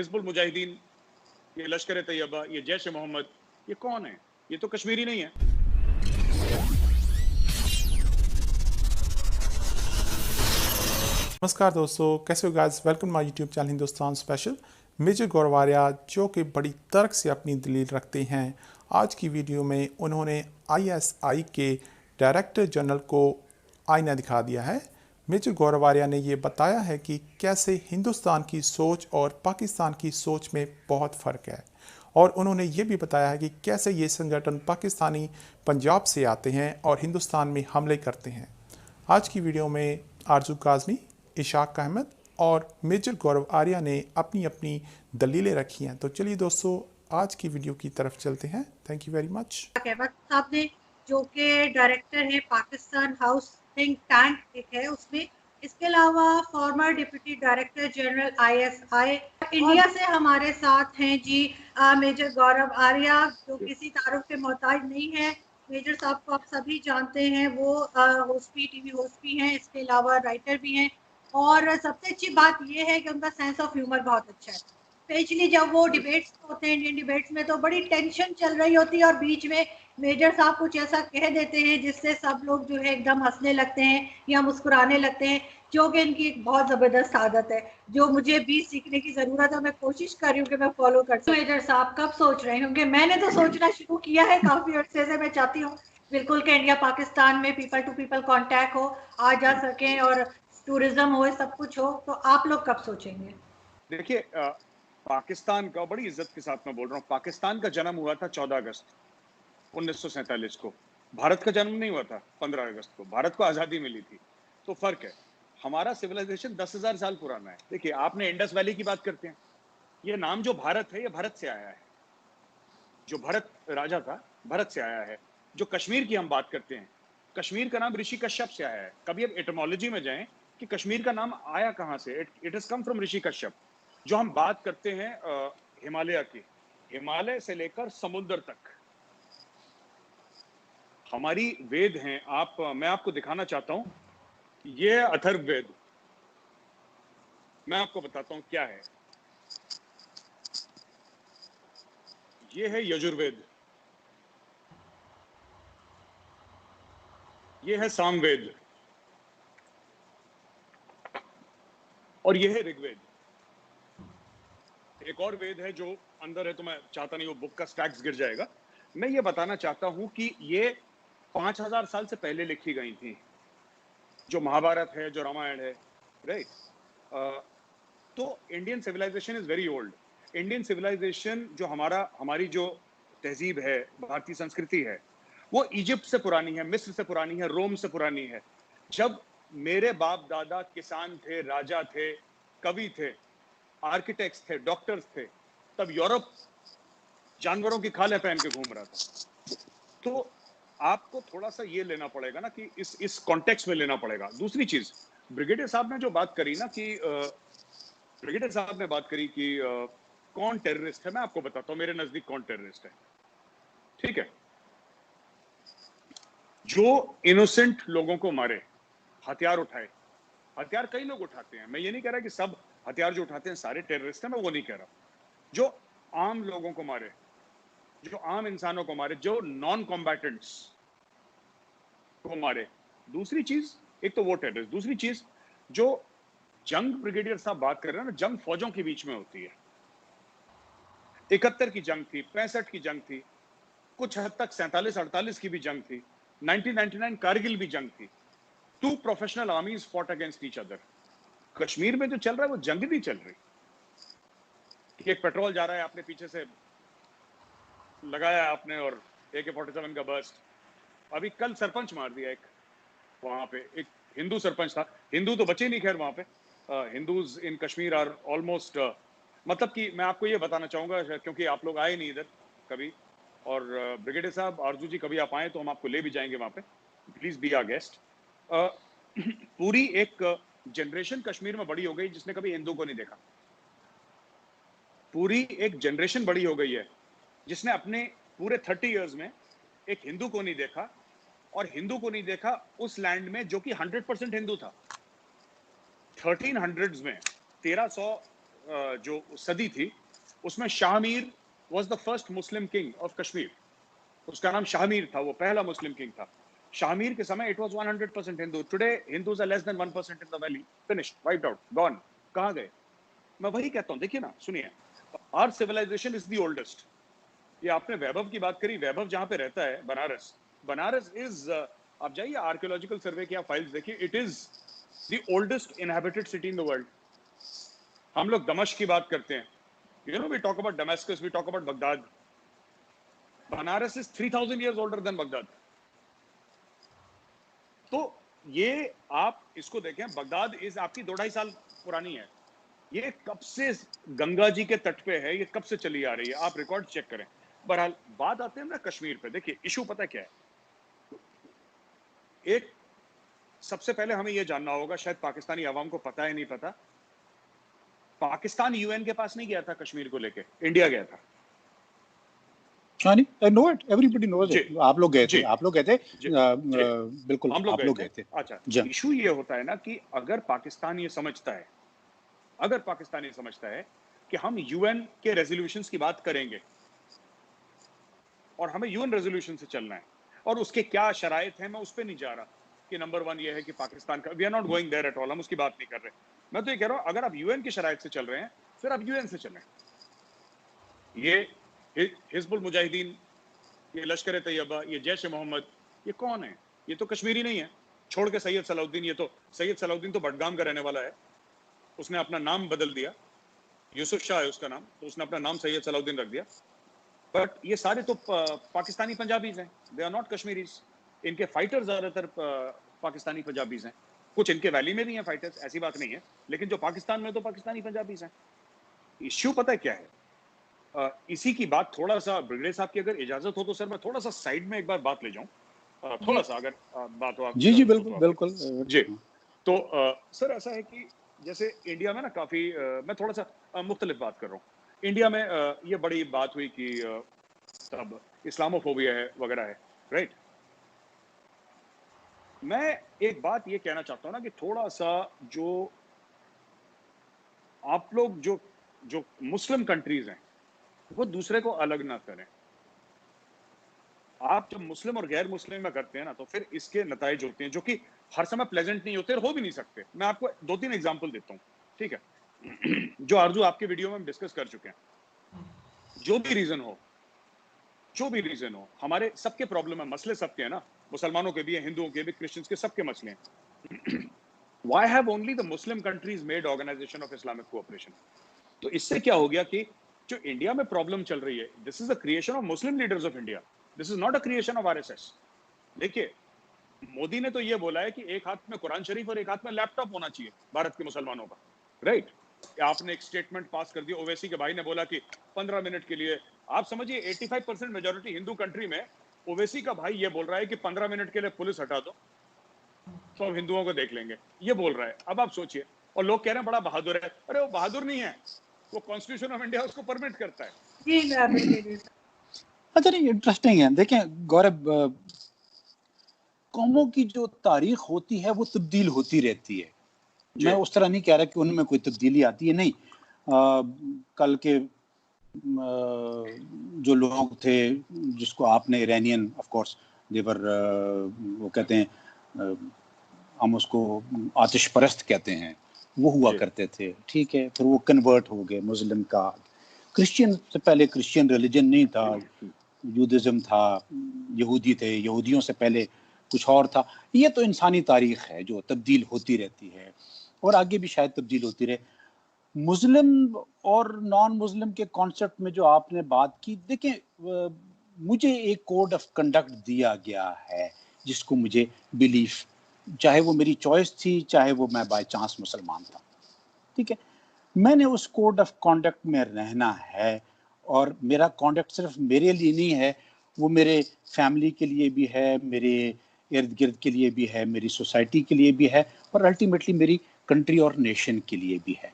हिजबुल मुजाहिदीन, ये लश्कर तैयबा, ये जैश ए मोहम्मद, ये कौन है? ये तो कश्मीरी नहीं है। नमस्कार दोस्तों, कैसे हो guys? Welcome my YouTube channel Hindustan special. Major Gaurav Arya जो कि बड़ी तर्क से अपनी दलील रखते हैं, आज की वीडियो में उन्होंने आईएसआई के डायरेक्टर जनरल को आईना दिखा दिया है। मेजर गौरव आर्या ने ये बताया है कि कैसे हिंदुस्तान की सोच और पाकिस्तान की सोच में बहुत फ़र्क है, और उन्होंने ये भी बताया है कि कैसे ये संगठन पाकिस्तानी पंजाब से आते हैं और हिंदुस्तान में हमले करते हैं। आज की वीडियो में आरजू काज़मी, इशाक अहमद और मेजर गौरव आर्या ने अपनी अपनी दलीलें रखी हैं। तो चलिए दोस्तों, आज की वीडियो की तरफ चलते हैं। Thank you very much. Ahmed साहब ने, जो कि डायरेक्टर है पाकिस्तान हाउस थिंक टैंक एक है उसमें, इसके अलावा farmer deputy director general ISI India से हमारे साथ हैं जी मेजर गौरव आर्या, जो किसी तारुफ के मोहताज नहीं है। मेजर साहब को आप सभी जानते हैं, वो होस्ट भी, टीवी होस्ट भी हैं, इसके अलावा राइटर भी हैं, और सबसे अच्छी बात ये है कि उनका सेंस ऑफ ह्यूमर बहुत अच्छा है। स्पेशली जब वो डिबेट्स होते हैं, इंडियन डिबेट्स में, तो बड़ी टेंशन चल रही होती है और बीच में मेजर साहब कुछ ऐसा कह देते हैं जिससे सब लोग जो है एकदम हंसने लगते हैं या मुस्कुराने लगते हैं, जो कि इनकी एक बहुत ज़बरदस्त आदत है, जो मुझे भी सीखने की ज़रूरत है। मैं कोशिश कर रही हूँ कि मैं फॉलो कर सकूँ। मेजर साहब कब सोच रहे हैं? क्योंकि मैंने तो सोचना शुरू किया है काफ़ी अर्से से। मैं चाहती हूँ बिल्कुल कि इंडिया पाकिस्तान में पीपल टू पीपल कॉन्टैक्ट हो, आ जा सकें, और टूरिज्म हो, सब कुछ हो। तो आप लोग कब सोचेंगे? देखिए, पाकिस्तान का, बड़ी इज्जत के साथ मैं बोल रहा हूँ, पाकिस्तान का जन्म हुआ था 14 अगस्त 1947 को। भारत का जन्म नहीं हुआ था 15 अगस्त को। भारत को आज़ादी मिली थी, तो फर्क है। हमारा सिविलाइजेशन 10,000 साल पुराना है। देखिए, आपने इंडस वैली की बात करते हैं, ये नाम जो भारत है, ये भारत से आया है। जो भरत राजा था, भरत से आया है। जो कश्मीर की हम बात करते हैं, कश्मीर का नाम ऋषि कश्यप से आया है। कभी अब एटमोलॉजी में जाएं कि कश्मीर का नाम आया कहां से। इट हैज कम फ्रॉम ऋषि कश्यप। जो हम बात करते हैं हिमालय की, हिमालय से लेकर समुद्र तक हमारी वेद हैं। मैं आपको दिखाना चाहता हूं, ये अथर्ववेद। मैं आपको बताता हूं क्या है। ये है यजुर्वेद, ये है सामवेद, और ये है ऋग्वेद। एक और वेद है जो अंदर है, तो मैं चाहता नहीं वो बुक का स्टैक्स गिर जाएगा। मैं ये बताना चाहता हूं कि ये 5000 साल से पहले लिखी गई थी। जो महाभारत है, जो रामायण है, राइट। तो Indian civilization is very old. Indian civilization जो हमारी जो तहजीब है, भारतीय संस्कृति है, वो इजिप्ट से पुरानी है, मिस्र से पुरानी है, रोम से पुरानी है। जब मेरे बाप दादा किसान थे, राजा थे, कवि थे, आर्किटेक्ट्स थे, डॉक्टर्स थे, तब यूरोप जानवरों की खालें पहन के घूम रहा था। तो आपको थोड़ा सा ये लेना पड़ेगा ना, कि इस कॉन्टेक्स्ट में लेना पड़ेगा। दूसरी चीज, ब्रिगेडियर साहब ने जो बात करी ना, कि ब्रिगेडियर साहब ने बात करी कि कौन टेररिस्ट है। मैं आपको बताता हूं मेरे नजदीक कौन टेररिस्ट है। ठीक है, जो इनोसेंट लोगों को मारे, हथियार उठाए। हथियार कई लोग उठाते हैं, मैं ये नहीं कह रहा कि सब हथियार जो उठाते हैं सारे टेररिस्ट हैं, मैं वो नहीं कह रहा। जो आम लोगों को मारे, जो आम इंसानों को मारे, जो नॉन कॉम्बैटेंट्स को मारे। दूसरी चीज, एक तो वो टेररिस्ट। दूसरी चीज, जो जंग ब्रिगेडियर साहब बात कर रहे हैं ना, जंग फौजों के बीच में होती है। 71 की जंग थी, 65 की जंग थी, कुछ हद तक 47-48 की भी जंग थी, 1999 कारगिल भी जंग थी। Two professional armies fought against each other. Kashmir में जो चल रहा है वो जंग नहीं चल रही कि एक पेट्रोल जा रहा है, आपने पीछे से लगाया आपने, और AK-47 का बर्स्ट। अभी कल सरपंच मार दिया एक, वहां पे एक हिंदू सरपंच था। हिंदू तो बचे नहीं, खैर वहां पे Hindus in Kashmir are almost, मतलब कि मैं आपको ये बताना चाहूंगा, क्योंकि आप लोग आए नहीं इधर कभी, और ब्रिगेडियर साहब, आरजू जी, कभी आप आए तो हम आपको ले भी जाएंगे वहां पे। Please be our guest. पूरी एक जनरेशन कश्मीर में बड़ी हो गई जिसने कभी हिंदू को नहीं देखा। पूरी एक जनरेशन बड़ी हो गई है जिसने अपने पूरे 30 इयर्स में एक हिंदू को नहीं देखा, और हिंदू को नहीं देखा उस लैंड में जो कि 100% हिंदू था। 1300s में 1300 जो सदी थी उसमें Shahmir was the first Muslim king of Kashmir. उसका नाम शाहमीर था, वो पहला मुस्लिम किंग था। शाहमीर के समय it was 100% Hindu. Today Hindus are less than 1% in the valley, finished, wiped out, gone. कहां गए? मैं वही कहता हूं, देखिए ना, सुनिए, our civilization is the oldest. ये आपने वैभव की बात करी, वैभव जहां पे रहता है बनारस, बनारस इज, आप जाइए आर्कियोलॉजिकल सर्वे की आप फाइल्स देखिए, it is the oldest inhabited city in the world. हम लोग दमश्क की बात करते हैं, you know, we talk about Damascus, we talk about Baghdad. Banaras is 3000 years older than Baghdad. तो ये आप इसको देखें, बगदाद इज आपकी 2-2.5 साल पुरानी है। ये कब से गंगा जी के तट पे है, ये कब से चली आ रही है, आप रिकॉर्ड चेक करें। बहरहाल बात आते हैं ना कश्मीर पे। देखिए इशू पता क्या है, एक सबसे पहले हमें यह जानना होगा, शायद पाकिस्तानी अवाम को पता है नहीं पता, पाकिस्तान यूएन के पास नहीं गया था कश्मीर को लेके, इंडिया गया था। हाँ नहीं, I know it, everybody knows it. आप लोग गए थे, आप लोग गए थे, बिल्कुल हम लोग गए थे। अच्छा, इशू ये होता है ना कि अगर पाकिस्तान ये समझता है, अगर पाकिस्तान ये समझता है कि हम यूएन के रेजोल्यूशंस की बात करेंगे और हमें यूएन रेजोल्यूशन से चलना है, और उसके क्या शराइत हैं, मैं उस पर नहीं जा रहा कि नंबर 1 ये है कि पाकिस्तान का, we are not going there at all, हम उसकी बात नहीं कर रहे। मैं तो ये कह रहा हूं, अगर आप यूएन की शराइत से चल रहे हैं, फिर आप यूएन से चलें। ये हिजबुल मुजाहिदीन, ये लश्कर तैयबा, ये जैश मोहम्मद, ये कौन है? ये तो कश्मीरी नहीं है। छोड़ के सैयद सलाउद्दीन, ये तो सैयद सलाउद्दीन तो बडगाम का रहने वाला है, उसने अपना नाम बदल दिया, यूसुफ शाह है उसका नाम, तो उसने अपना नाम सैयद सलाउद्दीन रख दिया। बट ये सारे तो पाकिस्तानी पंजाबीज हैं, दे आर नॉट कश्मीरीज। इनके फाइटर्स ज्यादातर पाकिस्तानी पंजाबीज हैं, कुछ इनके वैली में भी हैं फाइटर्स, ऐसी बात नहीं है, लेकिन जो पाकिस्तान में तो पाकिस्तानी पंजाबीज हैं। इश्यू पता है क्या है? इसी की बात थोड़ा सा, ब्रिगेडियर साहब की अगर इजाजत हो तो सर मैं थोड़ा सा साइड में एक बार बात ले जाऊं, थोड़ा सा अगर बात हो आप। जी बिल्कुल बिल्कुल जी। तो सर ऐसा है कि जैसे इंडिया में ना काफी, मैं थोड़ा सा मुख्तलिफ बात कर रहा हूँ। इंडिया में ये बड़ी बात हुई कि तब इस्लामोफोबिया है वगैरह है, राइट। मैं एक बात ये कहना चाहता हूँ ना कि थोड़ा सा जो आप लोग जो मुस्लिम कंट्रीज हैं वो दूसरे को अलग ना करें। आप जब मुस्लिम और गैर मुस्लिम में करते हैं ना, तो फिर इसके नताइज होते हैं जो कि हर समय प्लेजेंट नहीं होते और हो भी नहीं सकते। मैं आपको 2-3 एग्जांपल देता हूँ, ठीक है, जो आरजू आपके वीडियो में हम डिस्कस कर चुके हैं। जो भी रीजन हो, हमारे सबके प्रॉब्लम है, मसले सबके हैं ना, मुसलमानों के भी हैं, हिंदुओं के भी, क्रिश्चियंस के, सबके मसले हैं। Why have only the Muslim countries made Organization of Islamic Cooperation? तो इससे क्या हो गया कि जो इंडिया में प्रॉब्लम चल रही है, this is a creation of Muslim leaders of India, this is not a creation of RSS. देखिए मोदी ने तो ये बोला है कि एक हाथ में कुरान शरीफ और एक हाथ में लैपटॉप होना चाहिए भारत के मुसलमानों का, राइट। आपने एक स्टेटमेंट पास कर दिया, ओवैसी के भाई ने बोला कि 15 मिनट के लिए, आप समझिए 85% मेजोरिटी हिंदू कंट्री में ओवैसी का भाई ये बोल रहा है कि 15 मिनट के लिए पुलिस हटा दो तो हम हिंदुओं को देख लेंगे, ये बोल रहा है। अब आप सोचिए, और लोग कह रहे हैं बड़ा बहादुर है। अरे वो बहादुर नहीं है, वो कॉन्स्टिट्यूशन ऑफ इंडिया उसको परमिट करता है। अच्छा नहीं, इंटरेस्टिंग है। देखें गौरव, कौमों की जो तारीख होती है वो तब्दील होती रहती है। मैं उस तरह नहीं कह रहा कि उनमें कोई तब्दीली आती है, नहीं। कल के जो लोग थे जिसको आपने इरानियन, ऑफ कोर्स देवर, वो कहते हैं, हम उसको आतिश परस्त कहते हैं, वो हुआ करते थे, ठीक है। फिर वो कन्वर्ट हो गए मुस्लिम का। क्रिश्चियन से पहले क्रिश्चियन रिलीजन नहीं था, यूदिज्म था, यहूदी थे, यहूदियों से पहले कुछ और था। ये तो इंसानी तारीख है जो तब्दील होती रहती है और आगे भी शायद तब्दील होती रहे। मुस्लिम और नॉन मुस्लिम के कॉन्सेप्ट में जो आपने बात की, देखें मुझे एक कोड ऑफ कंडक्ट दिया गया है जिसको मुझे बिलीफ, चाहे वो मेरी चॉइस थी, चाहे वो मैं बाय चांस मुसलमान था, ठीक है, मैंने उस कोड ऑफ कॉन्डक्ट में रहना है। और मेरा कॉन्डक्ट सिर्फ मेरे लिए नहीं है, वो मेरे फैमिली के लिए भी है, मेरे इर्द गिर्द के लिए भी है, मेरी सोसाइटी के लिए भी है, और अल्टीमेटली मेरी कंट्री और नेशन के लिए भी है।